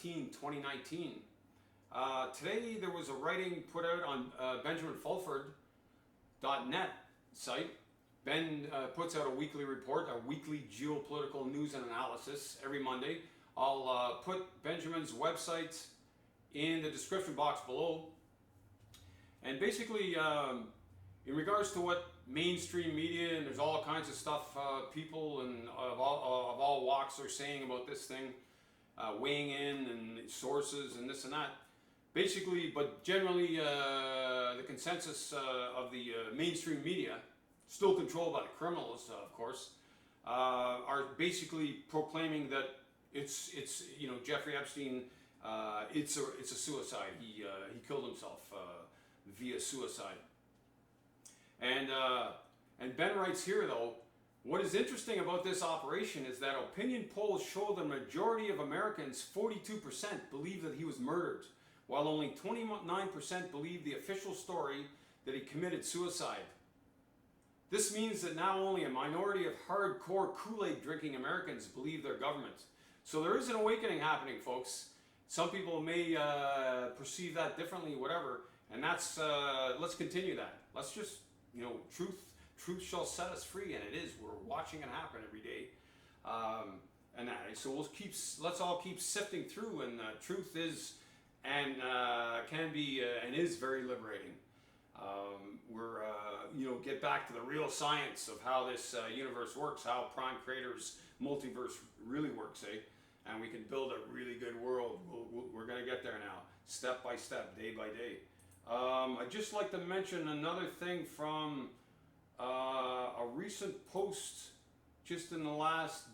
19, 2019. Today there was a writing put out on BenjaminFulford.net site. Ben puts out a weekly report, a weekly geopolitical news and analysis every Monday. I'll put Benjamin's website in the description box below. And basically, in regards to what mainstream media, and there's all kinds of stuff people and of all walks are saying about this thing, weighing in and sources and this and that. Basically, but generally, the consensus of the mainstream media, still controlled by the criminals, of course, are basically proclaiming that it's Jeffrey Epstein. It's a suicide. He killed himself via suicide. And Ben writes here, though, what is interesting about this operation is that opinion polls show the majority of Americans, 42%, believe that he was murdered, while only 29% believe the official story that he committed suicide. This means that now only a minority of hardcore Kool-Aid drinking Americans believe their government. So there is an awakening happening, folks. Some people may perceive that differently, whatever, and that's let's continue that. Let's just, truth shall set us free, and it is. We're watching it happen every day, and that. So let's all keep sifting through, and truth is and can be and is very liberating. Get back to the real science of how this universe works, how Prime Creator's multiverse really works, and we can build a really good world. We're going to get there now, step by step, day by day. I'd just like to mention another thing from a recent post just in the last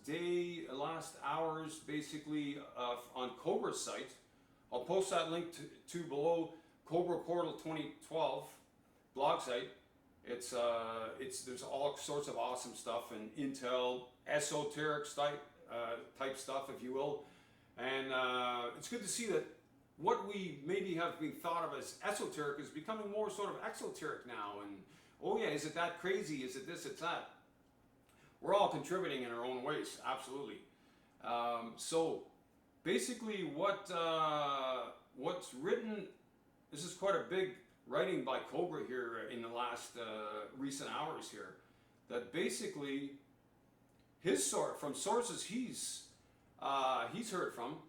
hours, basically, on Cobra's site. I'll post that link to below. Cobra Portal 2012 blog site. There's all sorts of awesome stuff and intel, esoteric type stuff, if you will. And it's good to see that what we maybe have been thought of as esoteric is becoming more sort of exoteric now. And oh yeah, is it that crazy? Is it this? It's that. We're all contributing in our own ways, absolutely. So basically, what's written. This is quite a big writing by Cobra here in the last recent hours here. That basically, from sources he's heard from.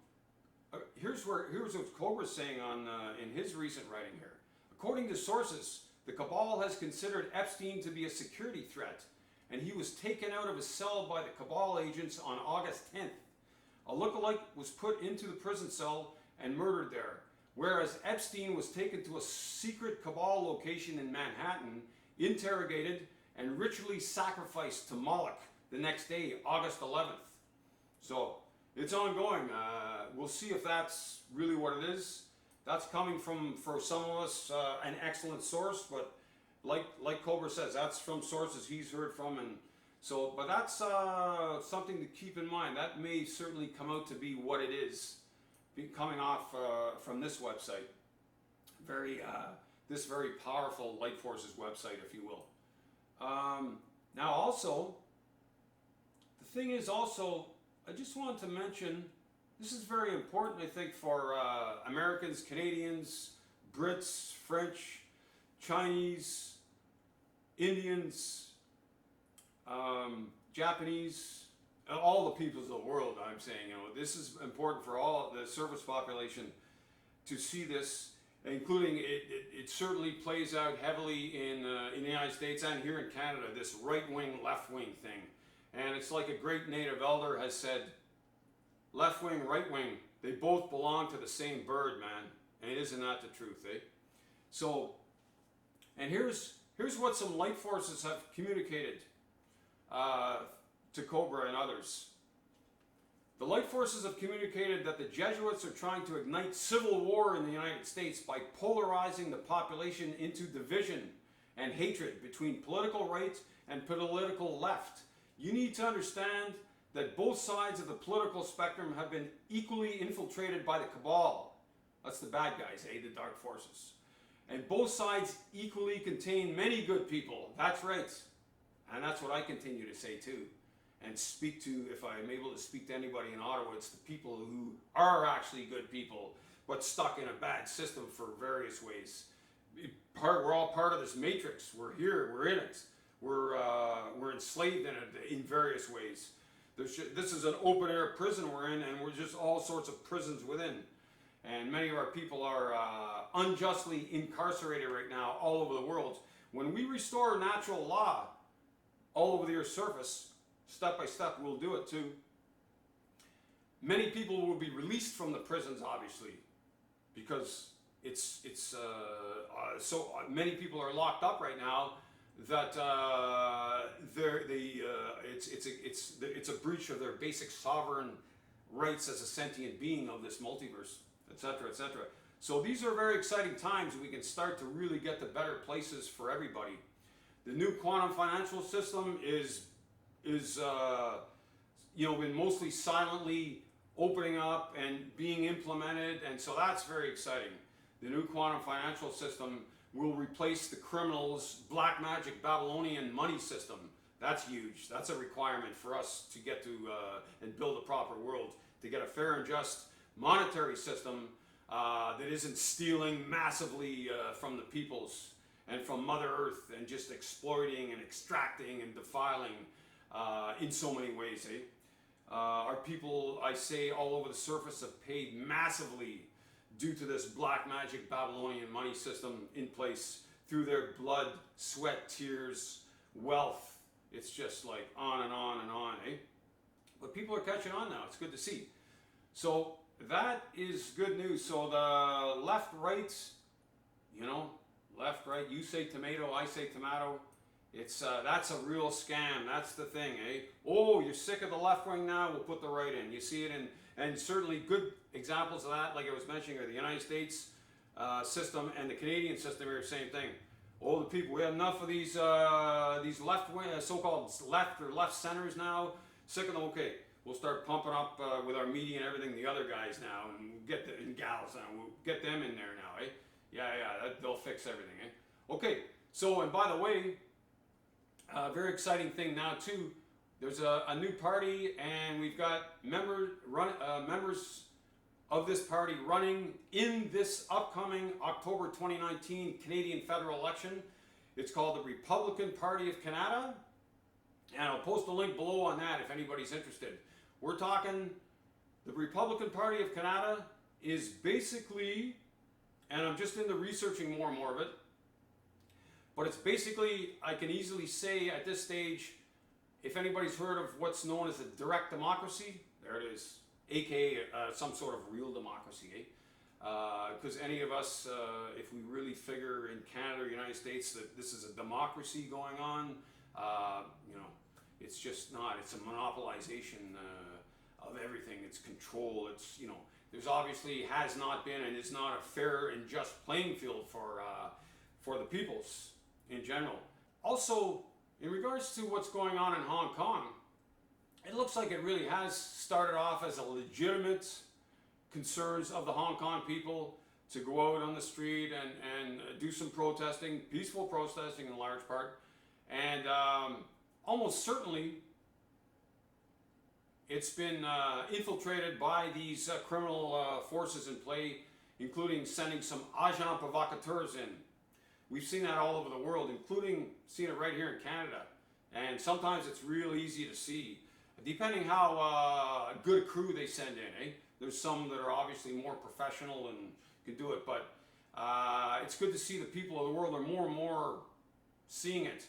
Here's what Cobra's saying in his recent writing here. According to sources, the cabal has considered Epstein to be a security threat, and he was taken out of his cell by the cabal agents on August 10th. A lookalike was put into the prison cell and murdered there, whereas Epstein was taken to a secret cabal location in Manhattan, interrogated, and ritually sacrificed to Moloch the next day, August 11th. So it's ongoing. We'll see if that's really what it is. That's coming from, for some of us, an excellent source, but like Cobra says, that's from sources he's heard from, and so. But that's something to keep in mind. That may certainly come out to be what it is, coming off from this website. This very powerful Light Forces website, if you will. Now, also, the thing is also, I just wanted to mention, this is very important, I think, for Americans, Canadians, Brits, French, Chinese, Indians, Japanese, all the peoples of the world. I'm saying, this is important for all the service population to see this, including it certainly plays out heavily in the United States and here in Canada, this right-wing, left-wing thing. And it's like a great native elder has said, left wing, right wing, they both belong to the same bird, man. And isn't that the truth, eh? So, and here's what some Light Forces have communicated to Cobra and others. The Light Forces have communicated that the Jesuits are trying to ignite civil war in the United States by polarizing the population into division and hatred between political right and political left. You need to understand that both sides of the political spectrum have been equally infiltrated by the cabal. That's the bad guys, the dark forces. And both sides equally contain many good people. That's right. And that's what I continue to say too. and speak to, if I'm able to speak to anybody in Ottawa, it's the people who are actually good people, but stuck in a bad system for various ways. We're all part of this matrix. We're here. We're in it. We're enslaved in it in various ways. This is an open air prison we're in, and we're just all sorts of prisons within. And many of our people are unjustly incarcerated right now all over the world. When we restore natural law all over the Earth's surface, step by step, we'll do it too. Many people will be released from the prisons, obviously, because so many people are locked up right now that it's a breach of their basic sovereign rights as a sentient being of this multiverse, etc., etc. So these are very exciting times. We can start to really get to better places for everybody. The new quantum financial system is been mostly silently opening up and being implemented, and so that's very exciting. The new quantum financial system will replace the criminals' black magic Babylonian money system. That's huge. That's a requirement for us to get to and build a proper world, to get a fair and just monetary system that isn't stealing massively from the peoples and from Mother Earth and just exploiting and extracting and defiling in so many ways. Our people, I say, all over the surface have paid massively due to this black magic Babylonian money system in place through their blood, sweat, tears, wealth. It's just like on and on and on, But people are catching on now. It's good to see. So that is good news. So the left, right, left, right, you say tomato, I say tomato. It's that's a real scam. That's the thing, Oh, you're sick of the left wing now? We'll put the right in. You see it in, and certainly good examples of that, like I was mentioning, are the United States system and the Canadian system are the same thing. Oh, the people, we have enough of these left wing, so-called left or left centers now. Sick of them. Okay, we'll start pumping up with our media and everything. The other guys now, and we'll get and gals now. We'll get them in there now, Yeah, they'll fix everything, Okay, so and by the way. Very exciting thing now too. There's a new party, and we've got members of this party running in this upcoming October 2019 Canadian federal election. It's called the Republican Party of Canada, and I'll post a link below on that if anybody's interested. We're talking the Republican Party of Canada is basically, and I'm just into researching more and more of it. But it's basically, I can easily say at this stage, if anybody's heard of what's known as a direct democracy, there it is, aka some sort of real democracy, because any of us, if we really figure in Canada or United States that this is a democracy going on, it's just not. It's a monopolization of everything. It's control. It's, there's obviously has not been and is not a fair and just playing field for the peoples in general. Also, in regards to what's going on in Hong Kong, it looks like it really has started off as a legitimate concerns of the Hong Kong people to go out on the street and do some protesting, peaceful protesting in large part, and almost certainly it's been infiltrated by these criminal forces in play, including sending some agents provocateurs in. We've seen that all over the world, including seeing it right here in Canada. And sometimes it's real easy to see, depending how good a crew they send in. There's some that are obviously more professional and can do it, but it's good to see the people of the world are more and more seeing it.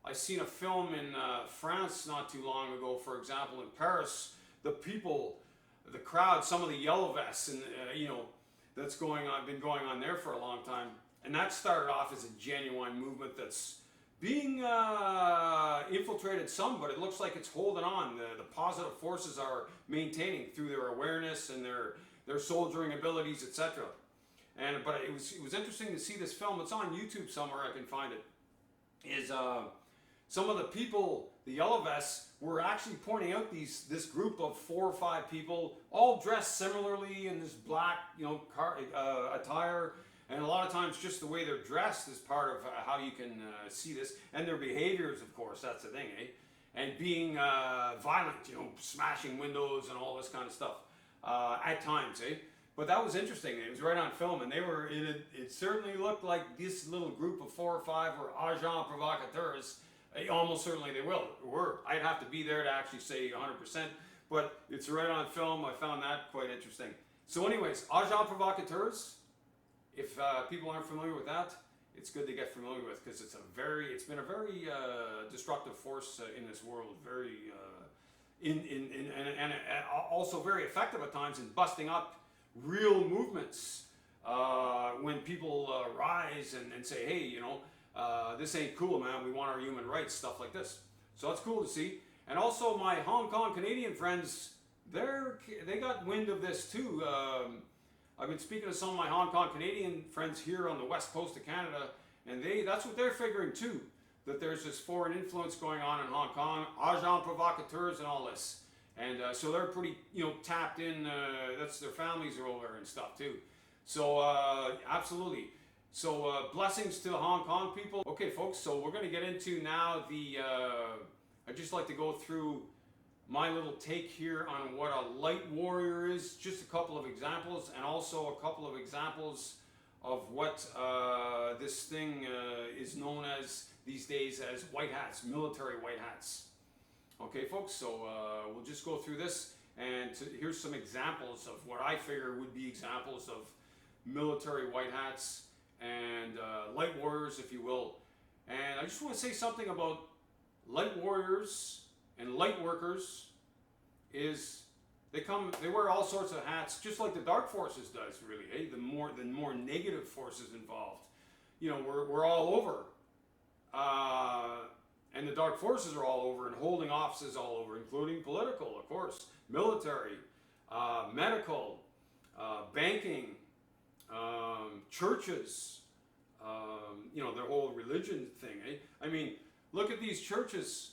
I seen a film in France not too long ago, for example, in Paris. The people, the crowd, some of the yellow vests, and that's been going on there for a long time. And that started off as a genuine movement that's being infiltrated some, but it looks like it's holding on. The positive forces are maintaining through their awareness and their soldiering abilities, etc. But it was interesting to see this film. It's on YouTube somewhere. I can find it. Is some of the people, the yellow vests, were actually pointing out this group of 4 or 5 people, all dressed similarly in this black, attire. And a lot of times just the way they're dressed is part of how you can see this. And their behaviors, of course, that's the thing, and being violent, you know, smashing windows and all this kind of stuff at times, eh? But that was interesting. It was right on film, and they were in it. It certainly looked like this little group of 4 or 5 were agents provocateurs. Almost certainly they were. I'd have to be there to actually say 100%, but it's right on film. I found that quite interesting. So anyways, agents provocateurs, if people aren't familiar with that, it's good to get familiar with, because it's been a very destructive force in this world, very and also very effective at times in busting up real movements when people rise and say, hey, you know, this ain't cool, man, we want our human rights, stuff like this. So that's cool to see. And also my Hong Kong Canadian friends, they got wind of this too. I've been speaking to some of my Hong Kong Canadian friends here on the west coast of Canada, and that's what they're figuring too, that there's this foreign influence going on in Hong Kong, agents provocateurs and all this. And so they're pretty, you know, tapped in, that's their families are over and stuff too. So absolutely. So blessings to the Hong Kong people. Okay folks, so we're going to get into now I'd just like to go through my little take here on what a light warrior is, just a couple of examples, and also a couple of examples of what this thing is known as these days as white hats, military white hats. Okay folks, so we'll just go through this, and here's some examples of what I figure would be examples of military white hats and light warriors, if you will. And I just want to say something about light warriors and light workers. Is they wear all sorts of hats, just like the dark forces does, really. Eh? The more negative forces involved, you know, we're all over, and the dark forces are all over, and holding offices all over, including political, of course, military, medical, banking, churches, you know, their whole religion thing. Eh? I mean, look at these churches.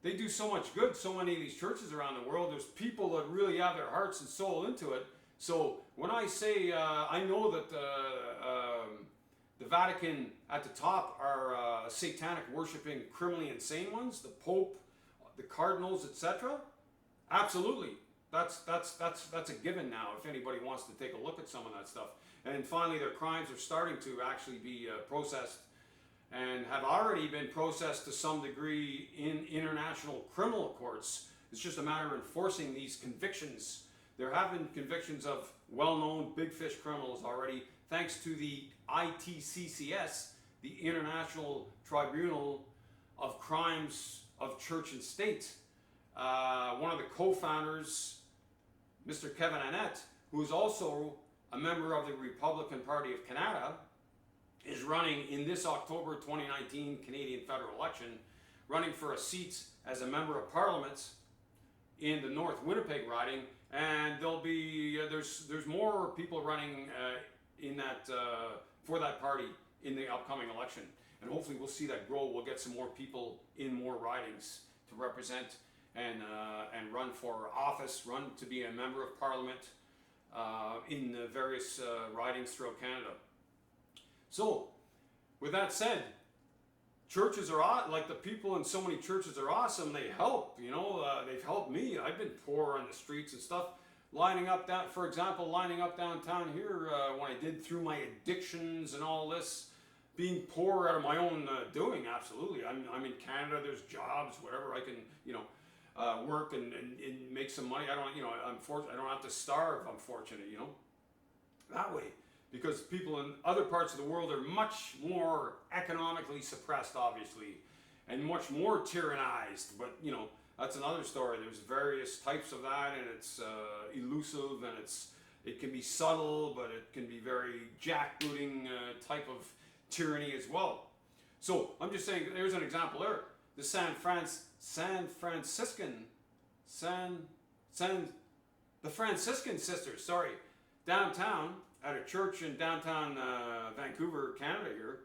They do so much good, so many of these churches around the world. There's people that really have their hearts and soul into it. So when I say, I know that the Vatican at the top are satanic worshipping, criminally insane ones, the Pope, the cardinals, etc. Absolutely. That's a given now if anybody wants to take a look at some of that stuff. And finally, their crimes are starting to actually be processed, and have already been processed to some degree in international criminal courts. It's just a matter of enforcing these convictions. There have been convictions of well-known big fish criminals already, thanks to the ITCCS, the International Tribunal of Crimes of Church and State. One of the co-founders, Mr. Kevin Annett, who is also a member of the Republican Party of Canada, is running in this October 2019 Canadian federal election, running for a seat as a member of Parliament in the North Winnipeg riding, and there'll be there's more people running in that for that party in the upcoming election, and hopefully we'll see that grow. We'll get some more people in more ridings to represent and run for office, run to be a member of Parliament in the various ridings throughout Canada. So, with that said, churches are like the people in so many churches are awesome. They help, you know, they've helped me. I've been poor on the streets and stuff, lining up for example, lining up downtown here when I did through my addictions and all this, being poor out of my own doing. Absolutely, I'm in Canada. There's jobs, whatever I can, you know, work and make some money. I don't, you know, I don't have to starve. I'm fortunate, you know, that way. Because people in other parts of the world are much more economically suppressed, obviously, and much more tyrannized. But, you know, that's another story. There's various types of that, and it's elusive, and it can be subtle, but it can be very jackbooting type of tyranny as well. So I'm just saying, there's an example there. The the Franciscan sisters, downtown, at a church in downtown Vancouver, Canada here.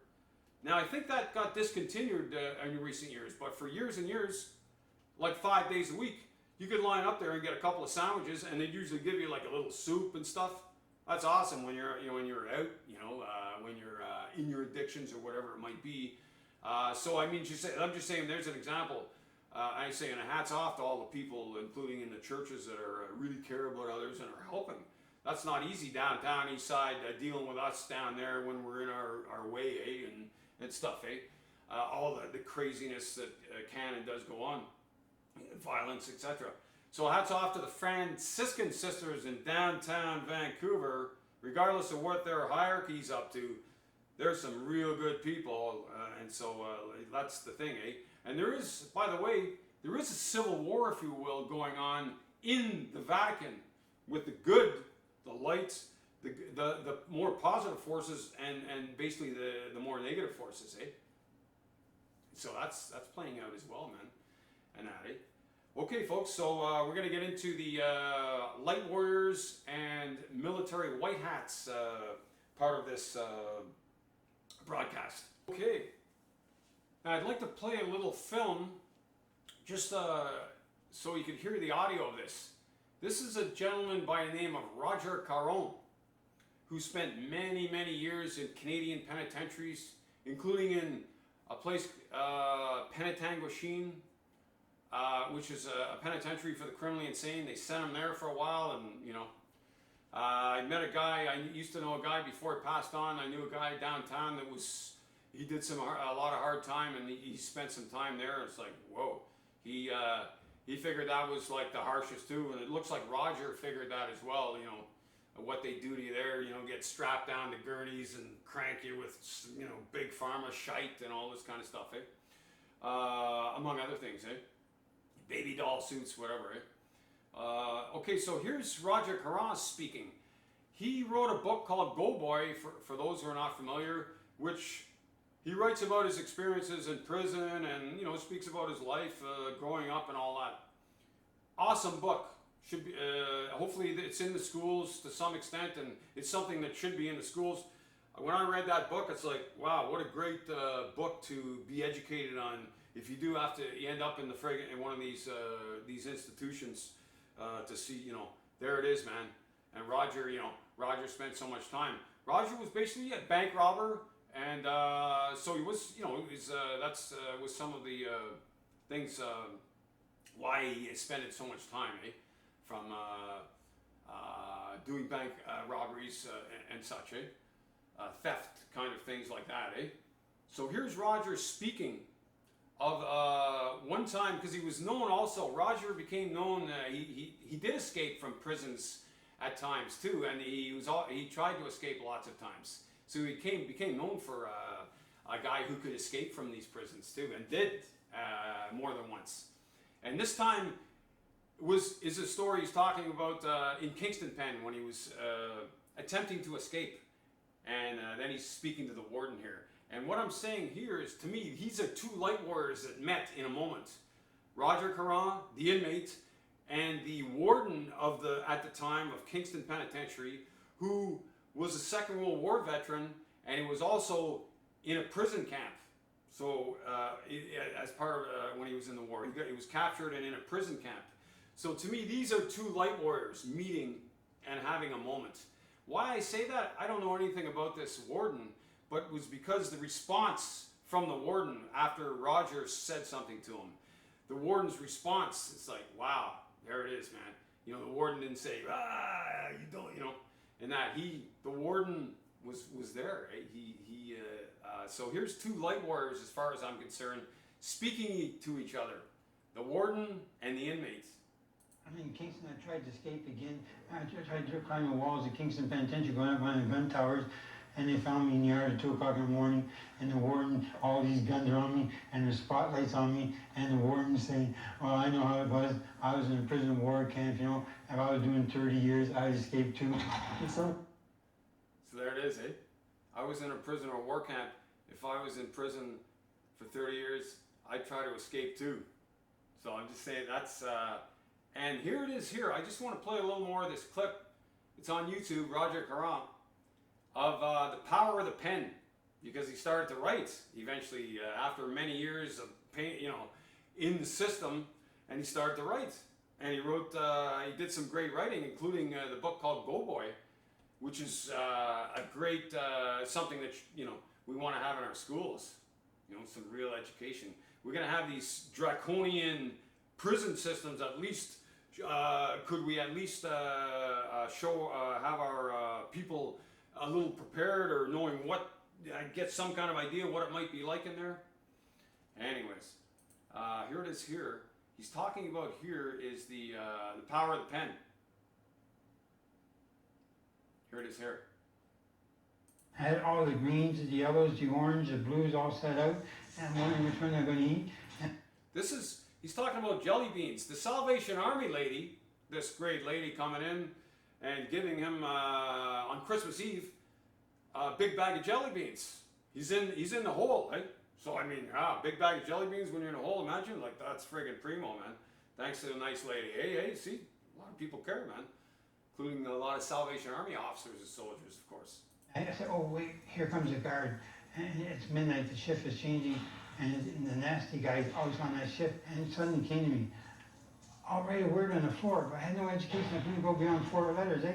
Now I think that got discontinued in recent years, but for years and years, like 5 days a week, you could line up there and get a couple of sandwiches, and they'd usually give you like a little soup and stuff. That's awesome when you're when you're out, when you're in your addictions or whatever it might be. So I mean, I'm just saying, there's an example I say, and hats off to all the people, including in the churches, that are really care about others and are helping. That's not easy downtown east side, dealing with us down there when we're in our way, and stuff, all the craziness that can and does go on, violence, etc. So hats off to the Franciscan sisters in downtown Vancouver. Regardless of what their hierarchy's up to, there's some real good people, and so that's the thing, And there is, by the way, there is a civil war, if you will, going on in the Vatican with the good, the lights, the more positive forces, and basically the more negative forces, So that's playing out as well, man, and that, Okay, folks, so we're going to get into the Lightwarriors and military Whitehats part of this broadcast. Okay, now I'd like to play a little film just so you can hear the audio of this. This is a gentleman by the name of Roger Caron, who spent many, many years in Canadian penitentiaries, including in a place, Penetanguishene, which is a penitentiary for the criminally insane. They sent him there for a while, and I met a guy. I used to know a guy before he passed on. I knew a guy downtown that he did a lot of hard time, and he spent some time there. It's like, whoa. He figured that was like the harshest too, and it looks like Roger figured that as well. What they do to you there. Get strapped down to gurneys and crank you with big pharma shite and all this kind of stuff, among other things, Baby doll suits, whatever, Okay, so here's Roger Caron speaking. He wrote a book called Go Boy, for those who are not familiar, which he writes about his experiences in prison and, speaks about his life growing up and all that. Awesome book. Should be, hopefully it's in the schools to some extent, and it's something that should be in the schools. When I read that book, it's like, wow, what a great book to be educated on. If you do have to, you end up in one of these institutions to see, there it is, man. And Roger, Roger spent so much time. Roger was basically a bank robber, and so he was, that's was some of the things why he spent so much time, from doing bank robberies and such, theft kind of things like that, So here's Roger speaking of one time, because he was known also. Roger became known. He did escape from prisons at times too, and he tried to escape lots of times. So he became known for a guy who could escape from these prisons too, and did more than once. And this time is a story he's talking about in Kingston Pen when he was attempting to escape, and then he's speaking to the warden here. And what I'm saying here is, to me, these are two light warriors that met in a moment. Roger Caron, the inmate, and the warden at the time of Kingston Penitentiary, who was a Second World War veteran, and he was also in a prison camp. So as part of when he was in the war, he was captured and in a prison camp. So to me, these are two light warriors meeting and having a moment. Why I say that, I don't know anything about this warden, but it was because the response from the warden after Roger said something to him, the warden's response, it's like, wow, there it is, man. The warden didn't say, you don't, and that the warden was there. So here's two light warriors, as far as I'm concerned, speaking to each other, the warden and the inmate. I'm in Kingston. I tried to escape again. I tried to climb the walls of Kingston Penitentiary, going up on the gun towers, and they found me in the yard at 2 o'clock in the morning, and the warden, all these guns are on me, and there's spotlights on me, and the warden saying, well, I know how it was. I was in a prison war camp, if I was doing 30 years, I'd escape too. So there it is, I was in a prison or war camp. If I was in prison for 30 years, I'd try to escape too. So I'm just saying that's, and here it is here. I just want to play a little more of this clip. It's on YouTube, Roger Caron, of the power of the pen, because he started to write eventually after many years of pain, in the system, and he started to write. And he wrote, he did some great writing, including the book called Go Boy, which is a great, something that, we want to have in our schools, some real education. we're going to have these draconian prison systems. At least, could we at least have our people a little prepared, or knowing what, get some kind of idea what it might be like in there? Anyways, here it is here. He's talking about here is the power of the pen. Here it is here. Had all the greens, the yellows, the orange, the blues all set out, and I'm wondering which one I'm going to eat. He's talking about jelly beans. The Salvation Army lady, this great lady coming in and giving him on Christmas Eve a big bag of jelly beans. He's in the hole, right? So I mean, big bag of jelly beans when you're in a hole. Imagine, like, that's friggin' primo, man. Thanks to the nice lady. Hey, see, a lot of people care, man, including a lot of Salvation Army officers and soldiers, of course. I said, oh wait, here comes a guard. And it's midnight, the shift is changing, and the nasty guy's always on that shift, and it suddenly came to me, I'll write a word on the floor, but I had no education, I couldn't go beyond 4 letters, eh?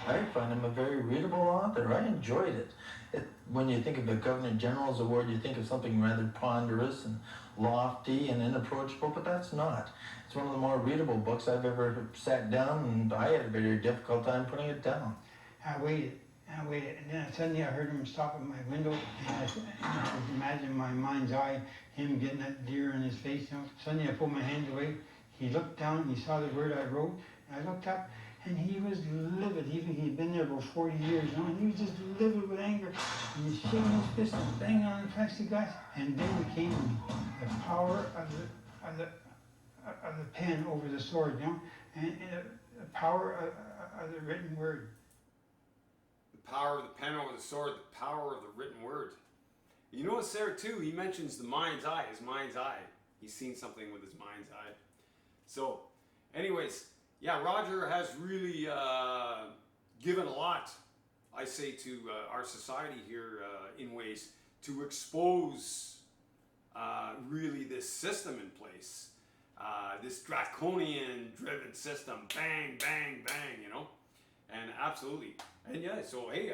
I find him a very readable author. I enjoyed it. When you think of the Governor General's Award, you think of something rather ponderous and lofty and inapproachable, but that's not. It's one of the more readable books I've ever sat down, and I had a very difficult time putting it down. I waited, and then suddenly I heard him stop at my window, and I could imagine in my mind's eye, him getting that deer in his face, you know. Suddenly I pulled my hand away, he looked down, he saw the word I wrote, and I looked up, and he was livid. He'd been there about 40 years, you know, and he was just livid with anger. And he's shaking his fist and banging on the plexiglass. And then it came to me, the power of the pen over the sword, you know, and the power of the written word. The power of the pen over the sword, the power of the written word. You notice there too, he mentions the mind's eye, his mind's eye. He's seen something with his mind's eye. So, anyways, yeah, Roger has really given a lot, I say, to our society here in ways to expose really this system in place, this draconian-driven system, bang, bang, bang, you know, and absolutely, and yeah, so hey,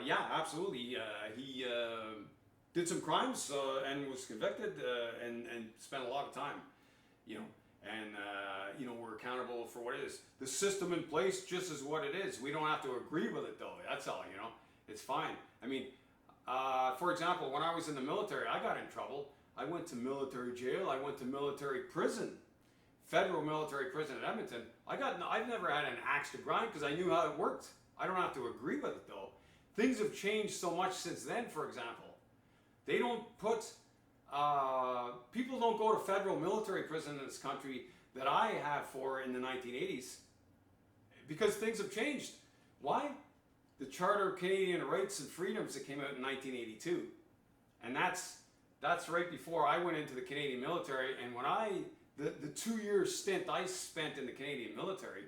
yeah, absolutely, he did some crimes and was convicted and spent a lot of time, you know. And, we're accountable for what it is. The system in place just is what it is. We don't have to agree with it, though. That's all, you know. It's fine. I mean, for example, when I was in the military, I got in trouble. I went to military jail. I went to military prison, federal military prison at Edmonton. I've never had an axe to grind because I knew how it worked. I don't have to agree with it, though. Things have changed so much since then, for example. They don't put... people don't go to federal military prison in this country that I have for in the 1980s because things have changed. Why? The Charter of Canadian Rights and Freedoms that came out in 1982. And that's right before I went into the Canadian military. And when the 2-year stint I spent in the Canadian military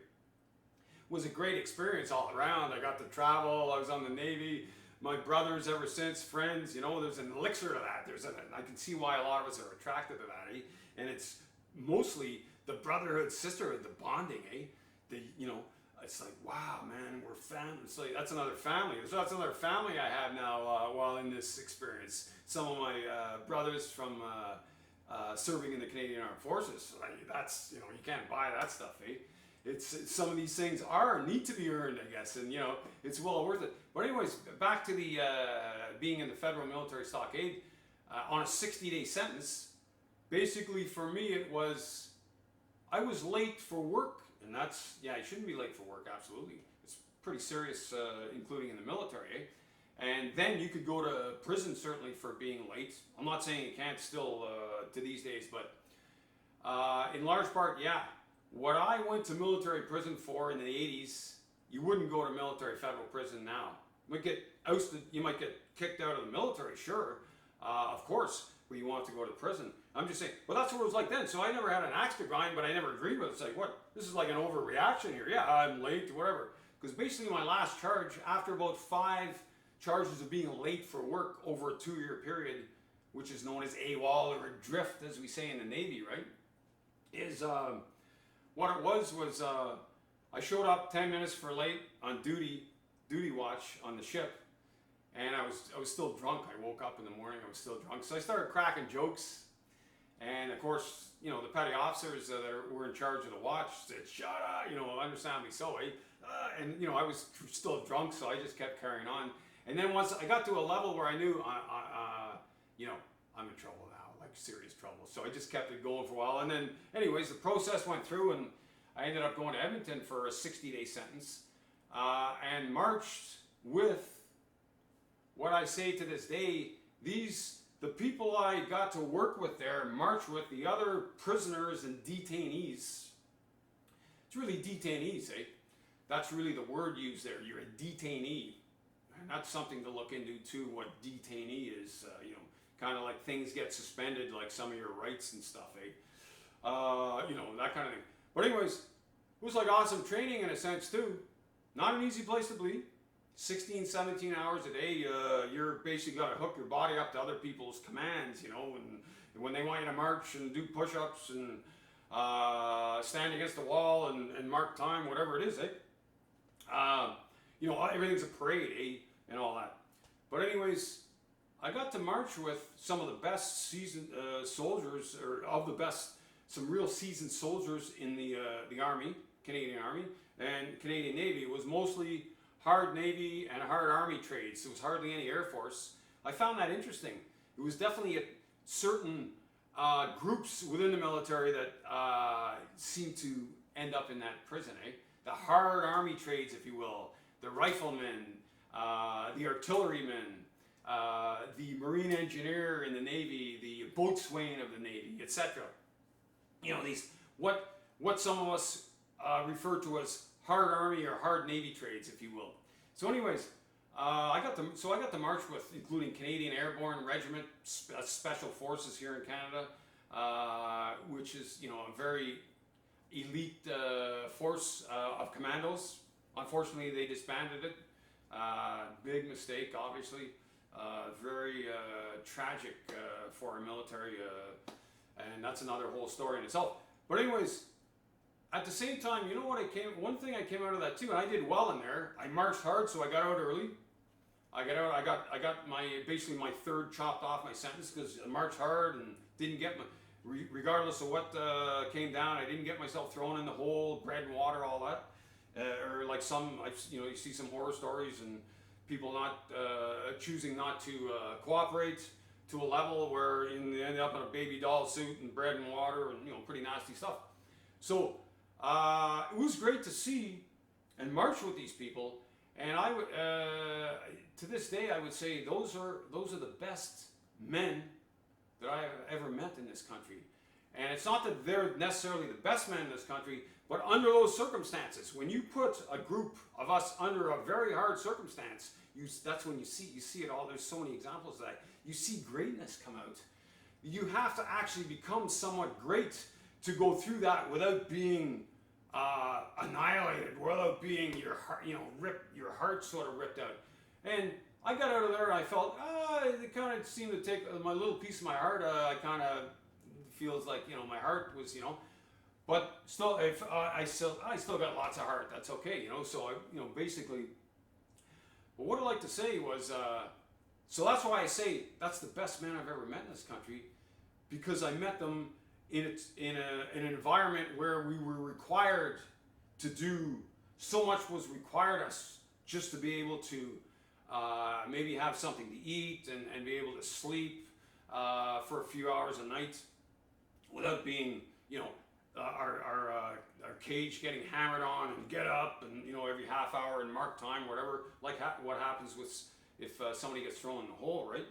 was a great experience all around. I got to travel, I was on the Navy. My brothers ever since, friends, you know, there's an elixir to that. I can see why a lot of us are attracted to that, eh? And it's mostly the brotherhood, sisterhood, the bonding, eh? It's like, wow, man, we're family. It's like, that's another family. So that's another family I have now while in this experience. Some of my brothers from serving in the Canadian Armed Forces. Like, that's, you can't buy that stuff, eh? It's some of these things need to be earned, I guess, and it's well worth it. But anyways, back to the being in the federal military stockade on a 60-day sentence. Basically, for me, I was late for work, and you shouldn't be late for work. Absolutely, it's pretty serious, including in the military. Eh? And then you could go to prison certainly for being late. I'm not saying you can't still to these days, but in large part, yeah. What I went to military prison for in the 80s, you wouldn't go to military federal prison now. You might get ousted, you might get kicked out of the military, sure, of course, but you want to go to prison. I'm just saying, well, that's what it was like then. So I never had an axe to grind, but I never agreed with it. It's like, what? This is like an overreaction here. Yeah, I'm late, whatever. Because basically my last charge, after about 5 charges of being late for work over a 2-year period, which is known as AWOL or drift, as we say in the Navy, right, is... what it was I showed up 10 minutes for late on duty watch on the ship, and I was still drunk. I woke up in the morning, I was still drunk, so I started cracking jokes. And of course, the petty officers that were in charge of the watch said, "Shut up," understandably so, eh? And I was still drunk, so I just kept carrying on. And then once I got to a level where I knew, I'm in trouble now, like serious trouble. So I just kept it going for a while. And then, anyways, the process went through, and I ended up going to Edmonton for a 60-day sentence, and marched with what I say to this day. The people I got to work with there, marched with the other prisoners and detainees. It's really detainees, eh? That's really the word used there. You're a detainee. And that's something to look into too, what detainee is. Kind of like things get suspended, like some of your rights and stuff, eh? That kind of thing. But anyways, it was like awesome training in a sense too. Not an easy place to be. 16, 17 hours a day, you're basically got to hook your body up to other people's commands, and when they want you to march and do push-ups and stand against the wall and mark time, whatever it is, eh? Everything's a parade, eh? And all that. But anyways, I got to march with some of the best seasoned soldiers, or of the best, some real seasoned soldiers in the Army, Canadian Army, and Canadian Navy. It was mostly hard Navy and hard Army trades. There was hardly any Air Force. I found that interesting. It was definitely a certain groups within the military that seemed to end up in that prison, eh? The hard Army trades, if you will. The riflemen, the artillerymen, the marine engineer in the Navy, the boatswain of the Navy, etc. These what some of us refer to as hard Army or hard Navy trades, if you will. So anyways, I got to march with, including Canadian Airborne Regiment, Special Forces here in Canada, which is a very elite force of commandos. Unfortunately, they disbanded it. Big mistake, obviously. Very tragic for our military, and that's another whole story in itself. But anyways, at the same time, one thing I came out of that too, and I did well in there. I marched hard, so I got out early. I got basically my third chopped off my sentence because I marched hard and didn't get regardless of what came down, I didn't get myself thrown in the hole, bread and water, all that. Or like you see some horror stories and people not choosing not to cooperate to a level where they end up in a baby doll suit and bread and water and pretty nasty stuff. So it was great to see and march with these people, and I would to this day I would say those are the best men that I have ever met in this country. And it's not that they're necessarily the best men in this country, but under those circumstances, when you put a group of us under a very hard circumstance, that's when you see it all. There's so many examples of that. You see greatness come out. You have to actually become somewhat great to go through that without being annihilated, without being your heart sort of ripped out. And I got out of there and I felt, it kind of seemed to take my little piece of my heart. I kind of feels like, my heart was, but still, if I still got lots of heart. That's okay, So basically, but what I'd like to say was, so that's why I say that's the best man I've ever met in this country, because I met them in an environment where we were required to do so much was required us just to be able to maybe have something to eat and be able to sleep for a few hours a night without being, our cage getting hammered on and get up and, every half hour and mark time, whatever, like what happens if somebody gets thrown in the hole, right?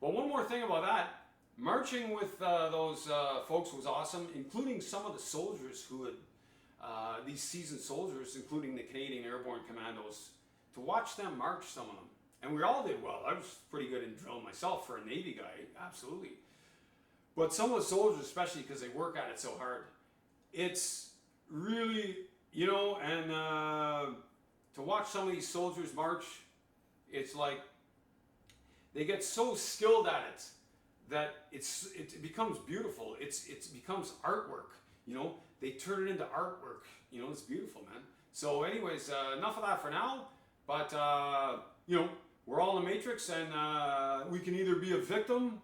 But one more thing about that, marching with those folks was awesome, including some of the soldiers who had, these seasoned soldiers, including the Canadian Airborne Commandos, to watch them march, some of them. And we all did well. I was pretty good in drill myself for a Navy guy, absolutely. But some of the soldiers, especially because they work at it so hard, it's really, and to watch some of these soldiers march, it's like they get so skilled at it that it becomes beautiful. It becomes artwork. They turn it into artwork. It's beautiful, man. So, anyways, enough of that for now. But we're all in the Matrix, and we can either be a victim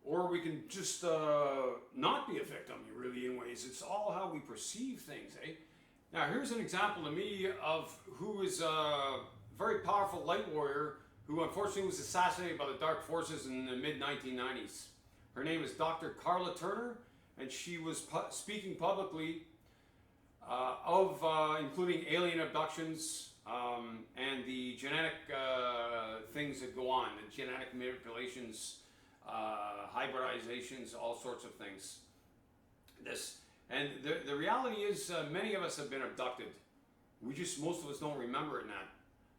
or we can just not be a victim, really, in ways. It's all how we perceive things, eh? Now, here's an example to me of who is a very powerful light warrior who unfortunately was assassinated by the Dark Forces in the mid-1990s. Her name is Dr. Carla Turner, and she was speaking publicly of including alien abductions and the genetic things that go on, the genetic manipulations, hybridizations, all sorts of things. And the reality is many of us have been abducted. Most of us don't remember it now.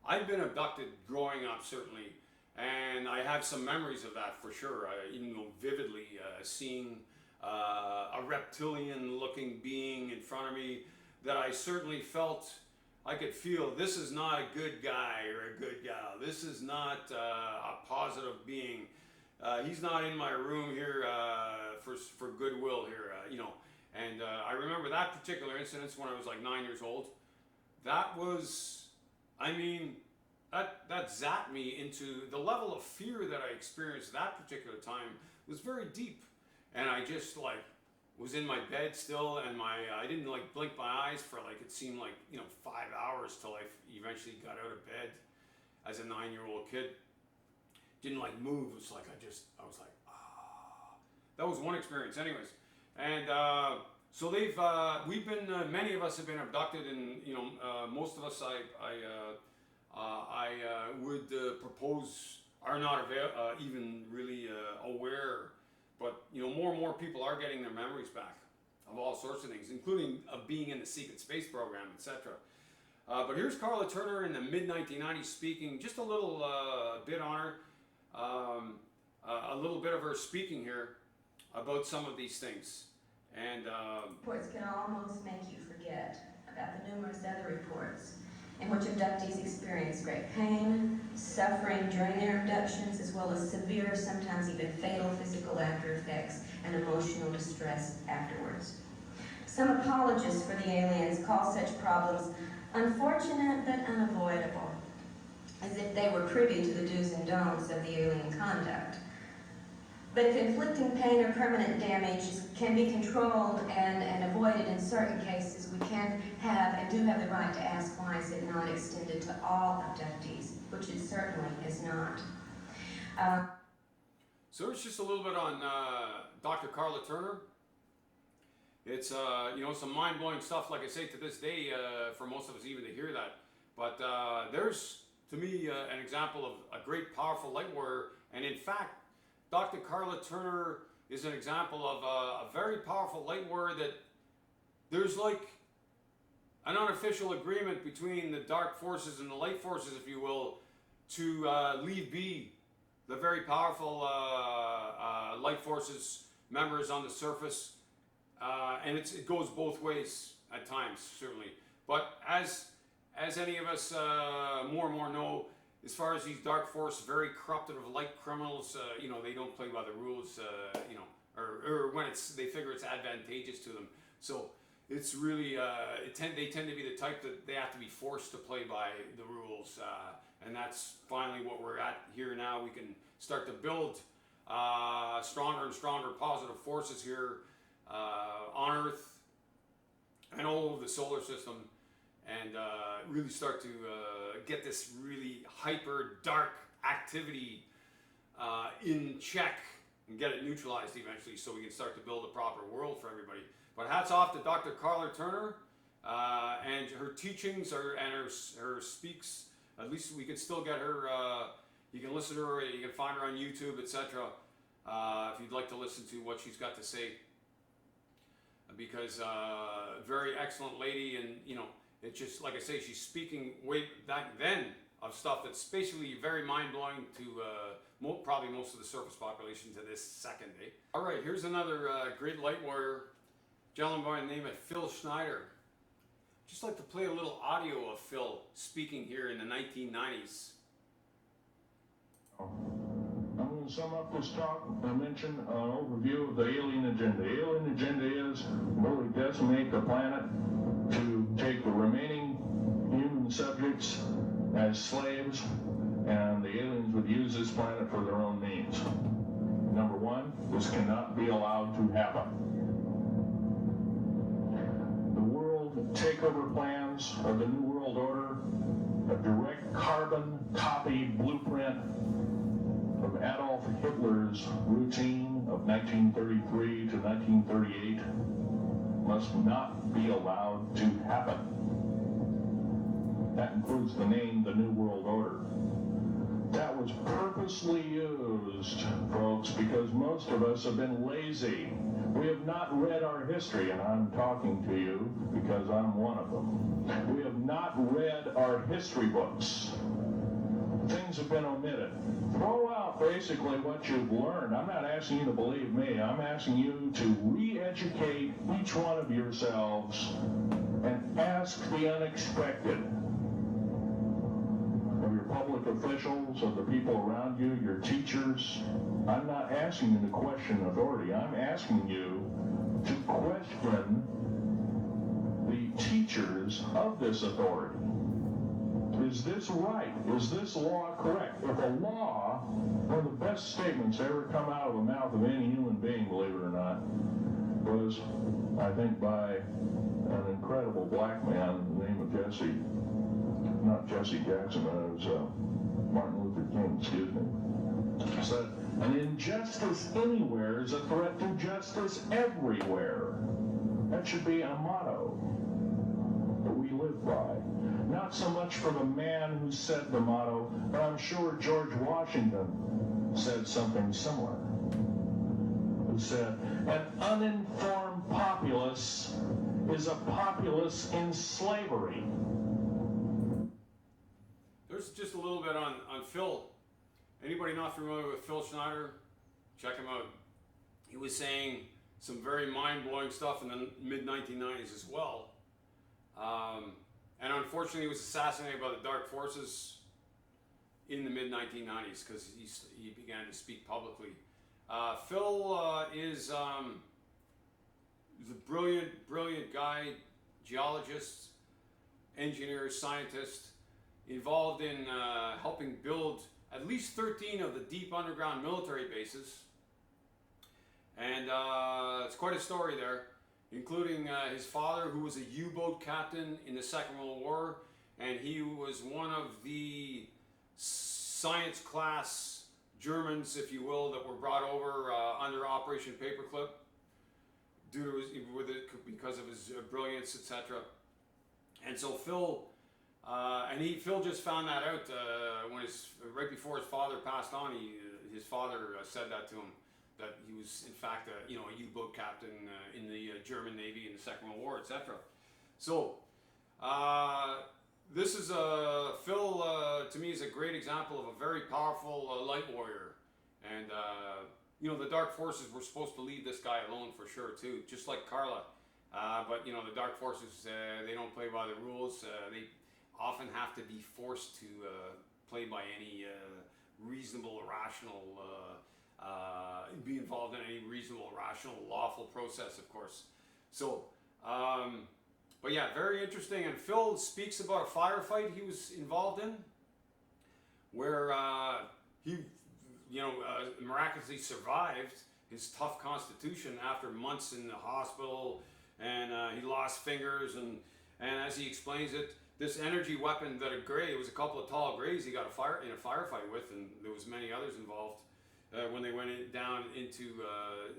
I've been abducted growing up, certainly, and I have some memories of that for sure. Even though vividly seeing a reptilian-looking being in front of me that I certainly felt, I could feel, this is not a good guy or a good gal. This is not a positive being. He's not in my room here for goodwill here, you know. And I remember that particular incident when I was like 9 years old. That was, I mean, that zapped me into the level of fear that I experienced that particular time was very deep. And I just like was in my bed still, and I didn't like blink my eyes for like, it seemed like, you know, 5 hours till I eventually got out of bed as a 9-year-old kid. Didn't like move. It was like I was like, ah. That was one experience, anyways. And so we've been, many of us have been abducted, and you know, most of us I would propose are not even really aware, but you know, more and more people are getting their memories back of all sorts of things, including of being in the secret space program, etc. But here's Carla Turner in the mid-1990s speaking, just a little bit on her, a little bit of her speaking here about some of these things. And reports can almost make you forget about the numerous other reports in which abductees experience great pain, suffering during their abductions, as well as severe, sometimes even fatal physical after effects and emotional distress afterwards. Some apologists for the aliens call such problems unfortunate but unavoidable, as if they were privy to the do's and don'ts of the alien conduct. But if inflicting pain or permanent damage can be controlled and avoided in certain cases, we can have and do have the right to ask, why is it not extended to all abductees, which it certainly is not. So it's just a little bit on Dr. Carla Turner. It's you know, some mind-blowing stuff, like I say, to this day, for most of us even to hear that. But there's, to me, an example of a great, powerful light warrior, and in fact, Dr. Carla Turner is an example of a very powerful light warrior that there's like an unofficial agreement between the dark forces and the light forces, if you will, to leave be the very powerful light forces members on the surface. And it goes both ways at times, certainly. But as any of us more and more know, as far as these dark force, very corrupted of light criminals, you know, they don't play by the rules, you know, or when they figure it's advantageous to them. So it's really, they tend to be the type that they have to be forced to play by the rules. And that's finally what we're at here now. We can start to build stronger and stronger positive forces here on Earth and all over the solar system, and really start to get this really hyper dark activity in check and get it neutralized eventually, so we can start to build a proper world for everybody. But hats off to Dr. Carla Turner and her teachings and her speaks. At least we can still get her, you can listen to her, you can find her on YouTube, etc. If you'd like to listen to what she's got to say. Because very excellent lady, and you know, it's just like I say, she's speaking way back then of stuff that's basically very mind-blowing to probably most of the surface population to this second day. All right, here's another great light warrior, gentleman by the name of Phil Schneider. Just like to play a little audio of Phil speaking here in the 1990s. I'm going to sum up this talk by mentioning an overview of the alien agenda. The alien agenda is really decimate the planet, to take the remaining human subjects as slaves, and the aliens would use this planet for their own means. Number one, this cannot be allowed to happen. The world takeover plans of the New World Order, a direct carbon copy blueprint of Adolf Hitler's routine of 1933 to 1938, must not be allowed to happen. That includes the name, the New World Order. That was purposely used, folks, because most of us have been lazy. We have not read our history, and I'm talking to you because I'm one of them. We have not read our history books. Things have been omitted. Throw out basically what you've learned. I'm not asking you to believe me. I'm asking you to re-educate each one of yourselves and ask the unexpected of your public officials, of the people around you, your teachers. I'm not asking you to question authority. I'm asking you to question the teachers of this authority. Is this right? Is this law correct? If a law, one of the best statements ever come out of the mouth of any human being, believe it or not, was, I think, by an incredible black man, the name of Jesse, not Jesse Jackson, it was Martin Luther King, excuse me, said, an injustice anywhere is a threat to justice everywhere. That should be a motto that we live by. Not so much for the man who said the motto, but I'm sure George Washington said something similar. Who said, an uninformed populace is a populace in slavery. There's just a little bit on Phil. Anybody not familiar with Phil Schneider? Check him out. He was saying some very mind-blowing stuff in the mid-1990s as well. And unfortunately, he was assassinated by the Dark Forces in the mid-1990s because he began to speak publicly. Phil is a brilliant guy, geologist, engineer, scientist, involved in helping build at least 13 of the deep underground military bases. And it's quite a story there, including his father, who was a U-boat captain in the Second World War, and he was one of the science class Germans, if you will, that were brought over under Operation Paperclip because of his brilliance, etc. And so Phil just found that out when right before his father passed on. His father said that to him, that he was in fact a U-boat captain in the German Navy in the Second World War, etc. So this is Phil to me is a great example of a very powerful light warrior, and the Dark Forces were supposed to leave this guy alone for sure too, just like Carla. But the Dark Forces they don't play by the rules. They often have to be forced to play by any reasonable, rational. Be involved in any reasonable, rational, lawful process, of course. So, but yeah, very interesting. And Phil speaks about a firefight he was involved in, where he, miraculously survived his tough constitution after months in the hospital, and he lost fingers, and as he explains it, this energy weapon that it was a couple of tall grays he got in a firefight with, and there was many others involved. When they went down into,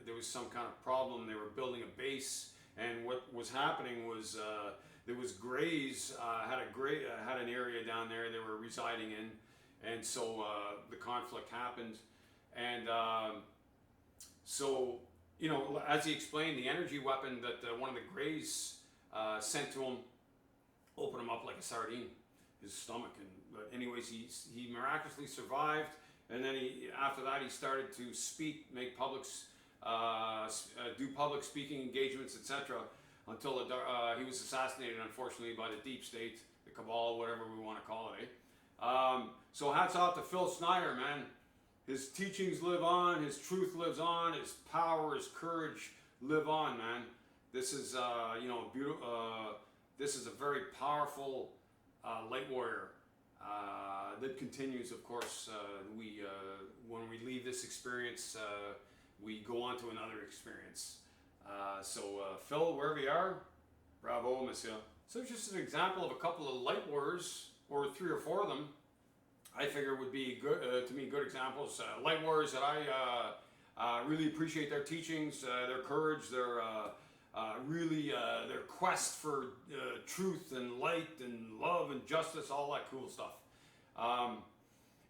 there was some kind of problem. They were building a base, and what was happening was there was Greys had an area down there they were residing in, and so the conflict happened, and so as he explained, the energy weapon that one of the Greys sent to him opened him up like a sardine, his stomach, but anyways, he miraculously survived. And then after that, he started to speak, make do public speaking engagements, etc. Until he was assassinated, unfortunately, by the deep state, the cabal, whatever we want to call it. So hats off to Phil Schneider, man. His teachings live on, his truth lives on, his power, his courage live on, man. This is, beautiful. This is a very powerful light warrior. that continues, of course. When we leave this experience, we go on to another experience. Phil, wherever you are, bravo, monsieur. So just an example of a couple of light warriors, or 3 or 4 of them, I figure would be good to me. Good examples. Light warriors that I really appreciate their teachings, their courage, their quest for truth and light and love and justice, all that cool stuff.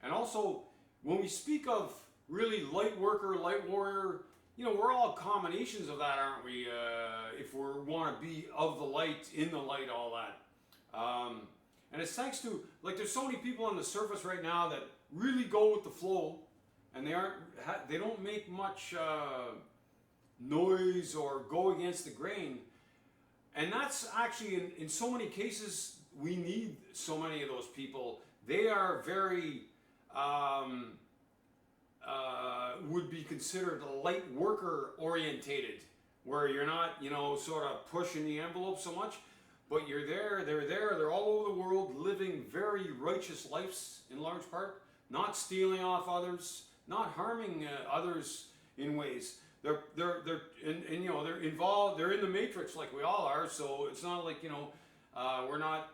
And also, when we speak of really light worker, light warrior, we're all combinations of that, aren't we? If we want to be of the light, in the light, all that. And it's thanks to, there's so many people on the surface right now that really go with the flow, and they don't make much noise or go against the grain. And that's actually, in so many cases, we need so many of those people. They are very, would be considered light worker orientated, where you're not, sort of pushing the envelope so much, but they're all over the world living very righteous lives in large part, not stealing off others, not harming others in ways. They're involved, they're in the matrix like we all are, so it's not like, we're not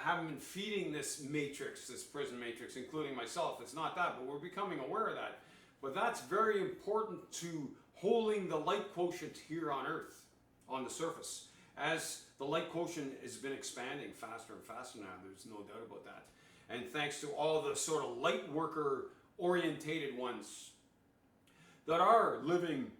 haven't been feeding this matrix, this prison matrix, including myself. It's not that, but we're becoming aware of that. But that's very important to holding the light quotient here on Earth, on the surface. As the light quotient has been expanding faster and faster now, there's no doubt about that. And thanks to all the sort of light worker orientated ones that are living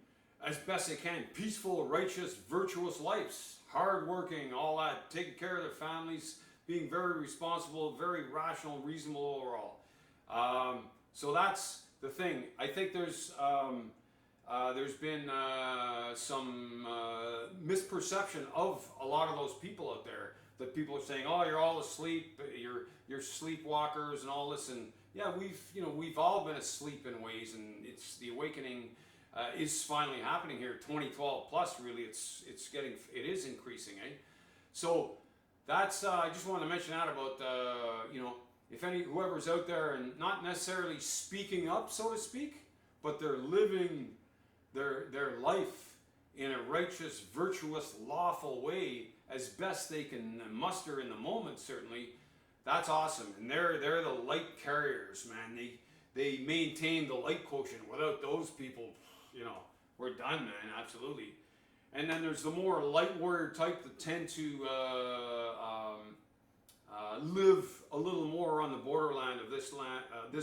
as best they can, peaceful, righteous, virtuous lives, hardworking, all that, taking care of their families, being very responsible, very rational, reasonable overall. So that's the thing. I think there's been some misperception of a lot of those people out there, that people are saying, "Oh, you're all asleep, you're sleepwalkers and all this." And yeah, we've all been asleep in ways, and it's the awakening is finally happening here. 2012 plus, really, it is increasing, eh? So that's I just wanted to mention that about if whoever's out there and not necessarily speaking up, so to speak, but they're living their life in a righteous, virtuous, lawful way as best they can muster in the moment. Certainly, that's awesome, and they're the light carriers, man. They maintain the light quotient. Without those people, we're done, man. Absolutely. And then there's the more light warrior type that tend to live a little more on the borderland of this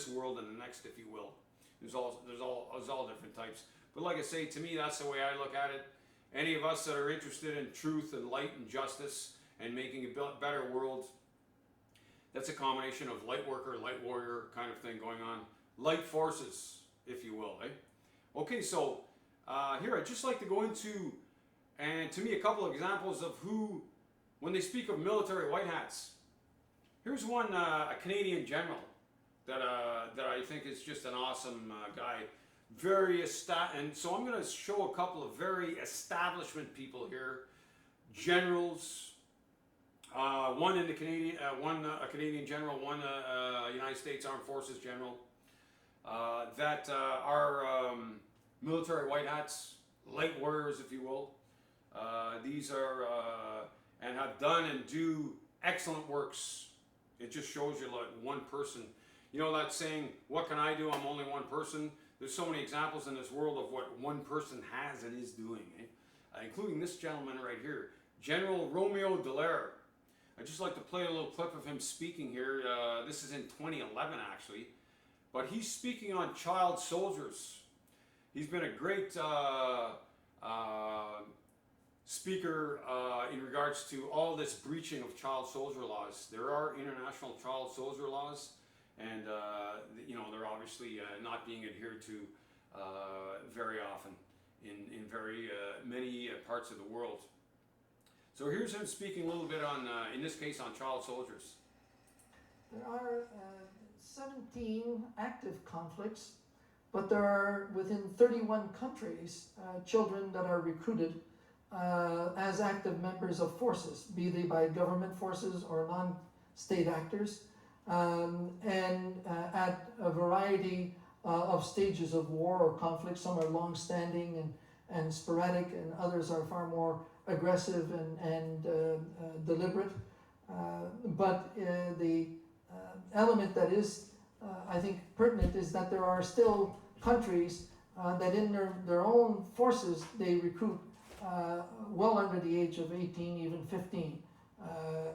world and the next, if you will. There's all different types. But like I say, to me, that's the way I look at it. Any of us that are interested in truth and light and justice and making a better world, that's a combination of light worker, light warrior kind of thing going on. Light forces, if you will, eh? Okay, so here I'd just like to go into, and to me, a couple of examples of who, when they speak of military white hats. Here's one, a Canadian general that I think is just an awesome guy. And so I'm going to show a couple of very establishment people here, generals. One in the Canadian, a Canadian general, one United States Armed Forces general, that are military white hats, light warriors, if you will. These are and have done and do excellent works. It just shows you like one person. That saying, "What can I do? I'm only one person." There's so many examples in this world of what one person has and is doing, including this gentleman right here, General Romeo Dallaire. I'd just like to play a little clip of him speaking here. This is in 2011, actually. But he's speaking on child soldiers. He's been a great speaker in regards to all this breaching of child soldier laws. There are international child soldier laws, and they're obviously not being adhered to very often in very many parts of the world. So here's him speaking a little bit on, in this case, on child soldiers. There are 17 active conflicts, but there are within 31 countries children that are recruited as active members of forces, be they by government forces or non-state actors. And variety of stages of war or conflict. Some are long-standing and sporadic, and others are far more aggressive and deliberate. But the element that is, I think, pertinent is that there are still countries that in their own forces, they recruit well under the age of 18, even 15,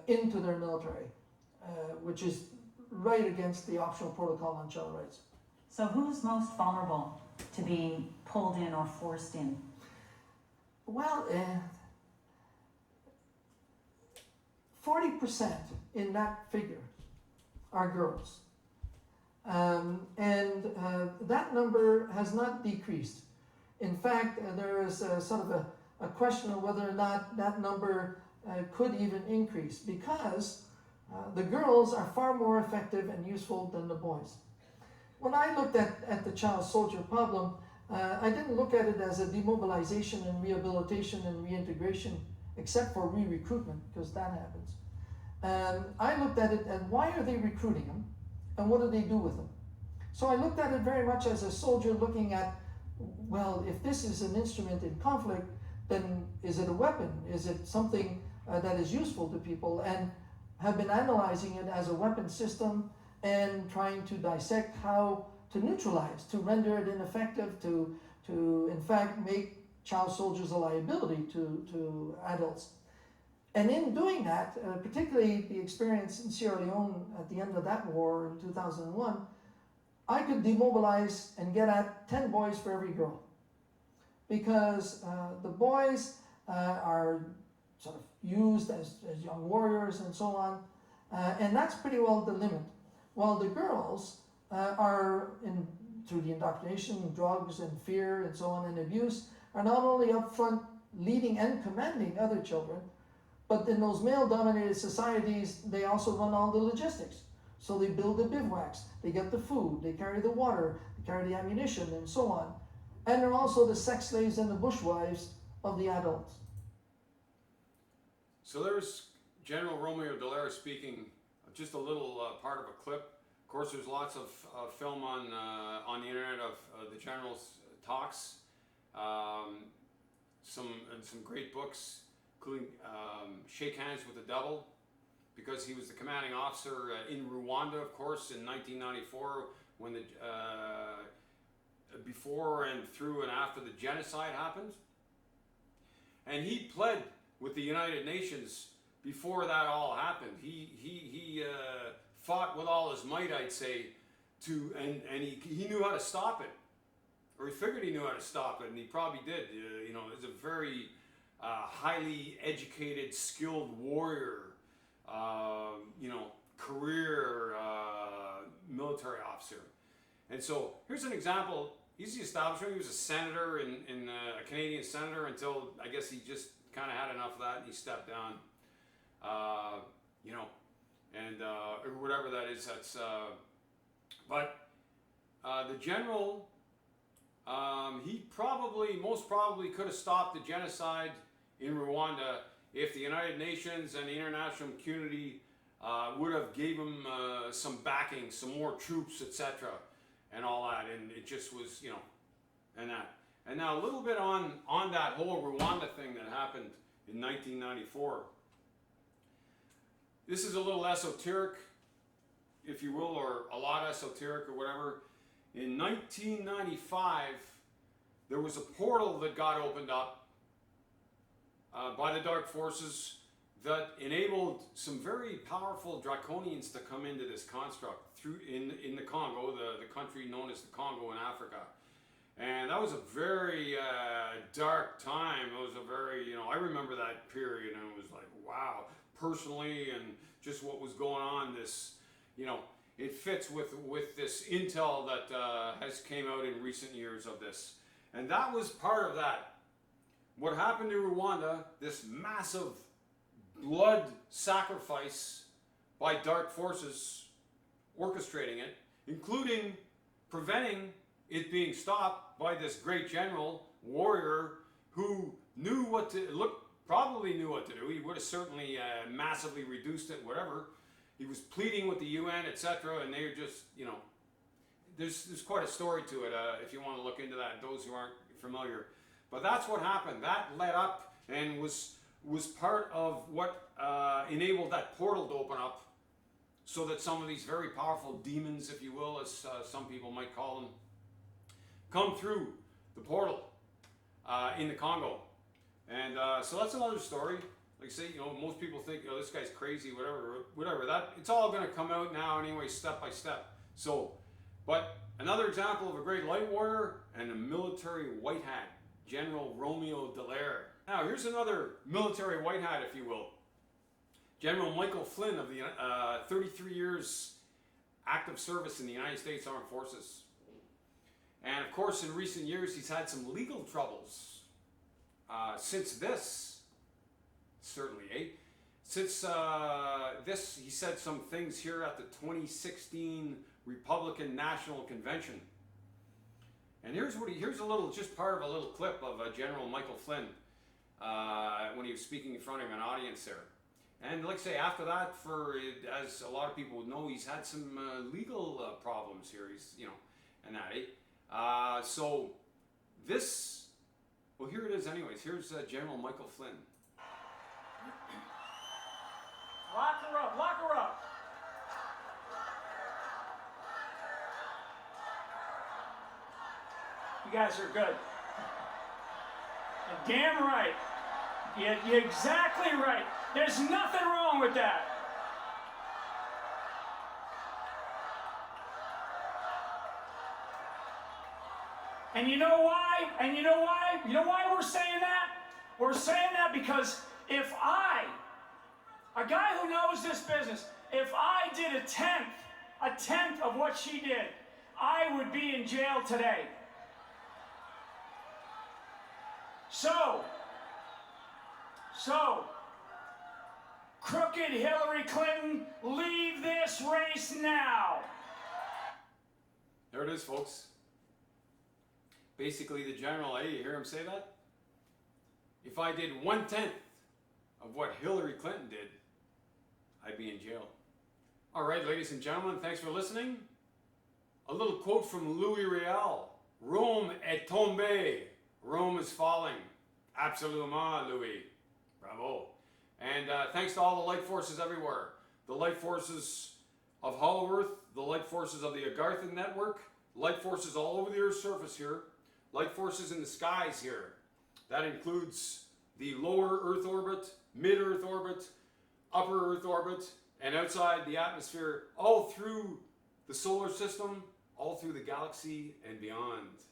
into their military, which is right against the optional protocol on child rights. So who's most vulnerable to being pulled in or forced in? Well, 40% in that figure are girls. That number has not decreased. In fact, there is sort of a question of whether or not that number could even increase, because the girls are far more effective and useful than the boys. When I looked at the child soldier problem, I didn't look at it as a demobilization and rehabilitation and reintegration, except for re-recruitment, because that happens. I looked at it and why are they recruiting them, and what do they do with them? So I looked at it very much as a soldier looking at, well, if this is an instrument in conflict, then is it a weapon? Is it something that is useful to people? And have been analyzing it as a weapon system and trying to dissect how to neutralize, to render it ineffective, to in fact make child soldiers a liability to adults. And in doing that, particularly the experience in Sierra Leone at the end of that war in 2001, I could demobilize and get at 10 boys for every girl. Because the boys are sort of used as young warriors and so on, and that's pretty well the limit. While the girls are, through the indoctrination, drugs and fear and so on and abuse, are not only up front leading and commanding other children, but in those male-dominated societies, they also run all the logistics. So they build the bivouacs, they get the food, they carry the water, they carry the ammunition, and so on. And they're also the sex slaves and the bushwives of the adults. So there's General Romeo Dallaire speaking, just a little part of a clip. Of course, there's lots of film on the internet of the general's talks, some great books, including Shake Hands with the Devil, because he was the commanding officer in Rwanda, of course, in 1994, when the before and through and after the genocide happened. And he pled with the United Nations before that all happened. He fought with all his might, I'd say, and he knew how to stop it, or he figured he knew how to stop it, and he probably did. You know, he's a very highly educated, skilled warrior, you know, career military officer. And so here's an example. He's the establishment. He was a senator in a Canadian senator until I guess he just kind of had enough of that and he stepped down. You know, and or whatever that is. That's but the general. He most probably could have stopped the genocide in Rwanda if the United Nations and the international community would have gave him some backing, some more troops, etc., and all that. And it just was, you know, and that. And now a little bit on that whole Rwanda thing that happened in 1994. This is a little esoteric, if you will, or a lot esoteric or whatever. In 1995, there was a portal that got opened up by the Dark Forces that enabled some very powerful draconians to come into this construct through in the Congo, the country known as the Congo in Africa. And that was a very dark time. It was a very, you know, I remember that period and it was like, wow, personally, and just what was going on, this, you know, it fits with this intel that has came out in recent years of this. And that was part of that. What happened to Rwanda, this massive blood sacrifice by dark forces orchestrating it, including preventing it being stopped by this great general warrior who knew what to probably knew what to do. He would have certainly massively reduced it, whatever. He was pleading with the UN, etc., and they were just, you know, there's quite a story to it if you want to look into that, those who aren't familiar. But that's what happened. That led up and was part of what enabled that portal to open up, so that some of these very powerful demons, if you will, as some people might call them, come through the portal in the Congo. And so that's another story. Like I say, you know, most people think, oh, this guy's crazy, whatever. That it's all going to come out now anyway, step by step. So, but another example of a great light warrior and a military white hat, General Romeo Dallaire. Now, here's another military white hat, if you will. General Michael Flynn of the 33 years active service in the United States Armed Forces. And of course, in recent years, he's had some legal troubles. Since this, certainly, Since this, he said some things here at the 2016 Republican National Convention. And here's a little, just part of a little clip of General Michael Flynn when he was speaking in front of an audience there. And like I say, after that, as a lot of people would know, he's had some legal problems here. He's, you know, and that, so this, well, here it is anyways. Here's General Michael Flynn. Lock her up, lock her up. You guys are good. You're damn right. You're exactly right. There's nothing wrong with that. And you know why? And you know why? You know why we're saying that? We're saying that because if I, a guy who knows this business, if I did a tenth of what she did, I would be in jail today. So, crooked Hillary Clinton, leave this race now. There it is, folks. Basically, the general, hey, you hear him say that? If I did 1/10 of what Hillary Clinton did, I'd be in jail. All right, ladies and gentlemen, thanks for listening. A little quote from Louis Riel. Rome est tombée. Rome is falling. Absolument, Louis. Bravo. And thanks to all the light forces everywhere. The light forces of Hollow Earth, the light forces of the Agartha network, light forces all over the Earth's surface here, light forces in the skies here. That includes the lower Earth orbit, mid-Earth orbit, upper Earth orbit, and outside the atmosphere, all through the solar system, all through the galaxy and beyond.